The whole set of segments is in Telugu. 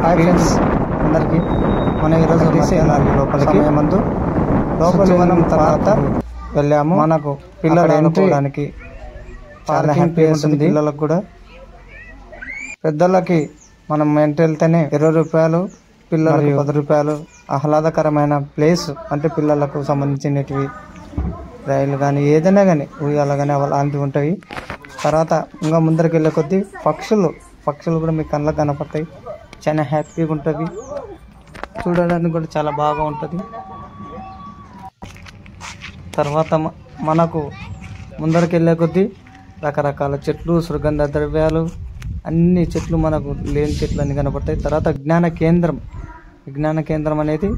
హాయ్ ఫ్రెండ్స్ అందరికీ. మనం ఈరోజు లోపలికి మనం తర్వాత వెళ్ళాము. మనకు పిల్లలు ఆడుకోవడానికి చాలా హ్యాపీ ఉంటుంది. పిల్లలకు కూడా పెద్దలకి మనం వెళ్తేనే 20 రూపాయలు, పిల్లలకు 10 రూపాయలు. ఆహ్లాదకరమైన ప్లేస్ అంటే పిల్లలకు సంబంధించినవి రైలు కానీ ఏదైనా కానీ ఉయ్యాల కానీ అలాంటివి ఉంటాయి. తర్వాత ఇంకా ముందరికి వెళ్ళే కొద్దీ పక్షులు కూడా మీ కళ్ళకు కనపడతాయి. చాలా హ్యాపీగా ఉంటుంది, చూడడానికి కూడా చాలా బాగా ఉంటుంది. తర్వాత మనకు ముందరికి వెళ్ళే కొద్దీ రకరకాల చెట్లు, సుగంధ ద్రవ్యాలు, అన్ని చెట్లు మనకు లేని చెట్లు అన్నీ కనపడతాయి. తర్వాత విజ్ఞాన కేంద్రం అనేది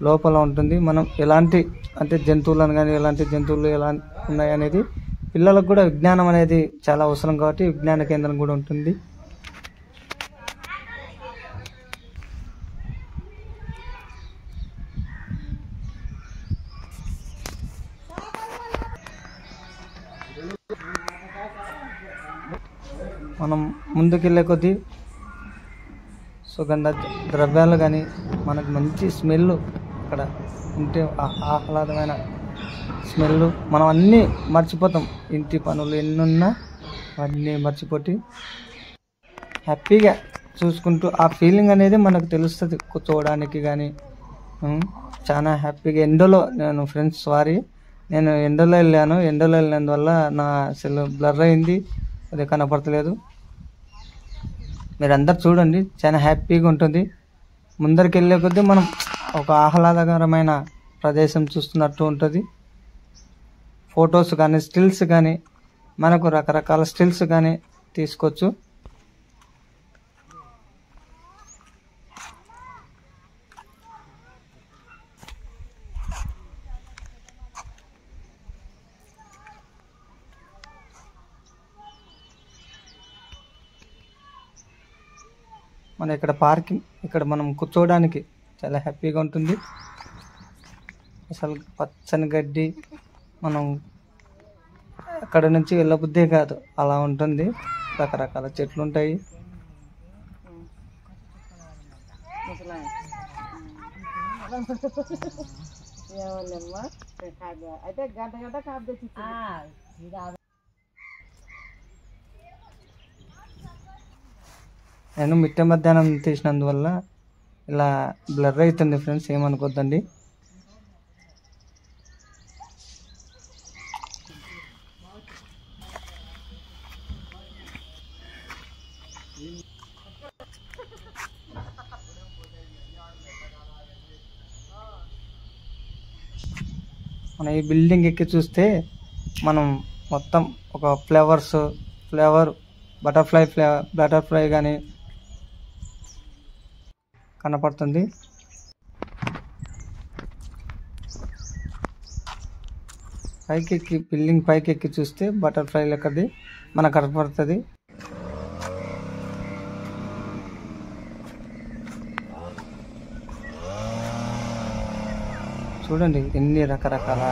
లోపల ఉంటుంది. మనం ఎలాంటి అంటే జంతువులను కానీ ఎలాంటి జంతువులు ఎలా ఉన్నాయి అనేది పిల్లలకు కూడా విజ్ఞానం అనేది చాలా అవసరం కాబట్టి విజ్ఞాన కేంద్రం కూడా ఉంటుంది. మనం ముందుకెళ్ళే కొద్దీ సుగంధ ద్రవ్యాలు కానీ మనకు మంచి స్మెల్ అక్కడ ఉంటే ఆహ్లాదమైన స్మెల్ మనం అన్నీ మర్చిపోతాం. ఇంటి పనులు ఎన్నున్నా అన్నీ మర్చిపోయి హ్యాపీగా చూసుకుంటూ ఆ ఫీలింగ్ అనేది మనకు తెలుస్తుంది. కూర్చోవడానికి కానీ చాలా హ్యాపీగా. ఎండలో నేను ఎండలో వెళ్ళినందువల్ల నా సెల్ బ్లర్ అయింది, అది కనపడతలేదు. మీరందరు చూడండి, చాలా హ్యాపీగా ఉంటుంది. ముందరికి వెళ్ళే కొద్దీ మనం ఒక ఆహ్లాదకరమైన ప్రదేశం చూస్తున్నట్టు ఉంటుంది. ఫొటోస్ కానీ స్టిల్స్ కానీ మనకు రకరకాల స్టిల్స్ కానీ తీసుకోవచ్చు. మన ఇక్కడ మనం కూర్చోవడానికి చాలా హ్యాపీగా ఉంటుంది. అసలు పచ్చని గడ్డి, మనం అక్కడ నుంచి వెళ్ళబుద్దే కాదు అలా ఉంటుంది. రకరకాల చెట్లు ఉంటాయి. నేను మిట్ట మధ్యాహ్నం తీసినందువల్ల ఇలా బ్లర్ అవుతుంది ఫ్రెండ్స్, ఏమనుకోద్దండి. మన ఈ బిల్డింగ్ ఎక్కి చూస్తే మనం మొత్తం ఒక ఫ్లవర్ బటర్ఫ్లై కానీ కనపడుతుంది. బిల్డింగ్ పైకి ఎక్కి చూస్తే బటర్ఫ్లై లెక్కది మనకు కనపడుతుంది. చూడండి ఎన్ని రకరకాల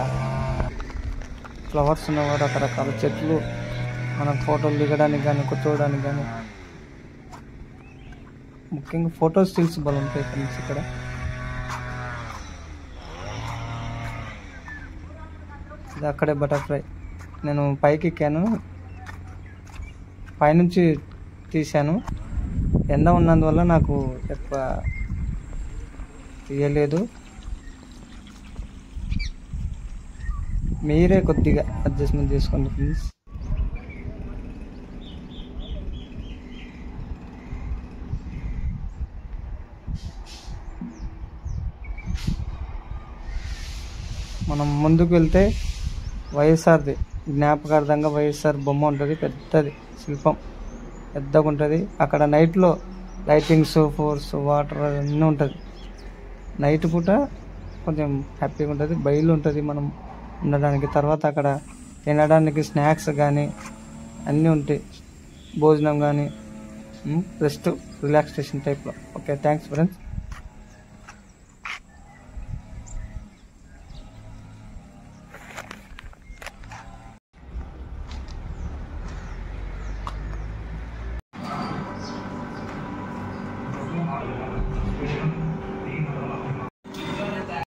ఫ్లవర్స్ ఉన్నాయో, రకరకాల చెట్లు, మనం ఫోటోలు దిగడానికి కానీ కూర్చోవడానికి కానీ, ముఖ్యంగా ఫోటో స్టిల్స్ బాగుంటాయి ఫ్రెండ్స్. ఇక్కడ ఇది అక్కడే బటర్ఫ్లై. నేను పైకి ఎక్కాను, పైనుంచి తీశాను. ఎండ ఉన్నందువల్ల నాకు ఎక్కువ తీయలేదు. మీరే కొద్దిగా అడ్జస్ట్మెంట్ చేసుకోండి ప్లీజ్. మనం ముందుకు వెళ్తే వైఎస్ఆర్ది జ్ఞాపకార్థంగా వైఎస్ఆర్ బొమ్మ ఉంటుంది. పెద్దది శిల్పం, పెద్దగా ఉంటుంది. అక్కడ నైట్లో లైటింగ్స్, ఫోర్స్, వాటర్ అన్నీ ఉంటుంది. నైట్ పూట కొంచెం హ్యాపీగా ఉంటుంది, బయలు ఉంటుంది మనం ఉండడానికి. తర్వాత అక్కడ తినడానికి స్నాక్స్ కానీ అన్నీ ఉంటాయి, భోజనం కానీ, రెస్ట్ రిలాక్సేషన్ టైప్లో. Okay, thanks friends.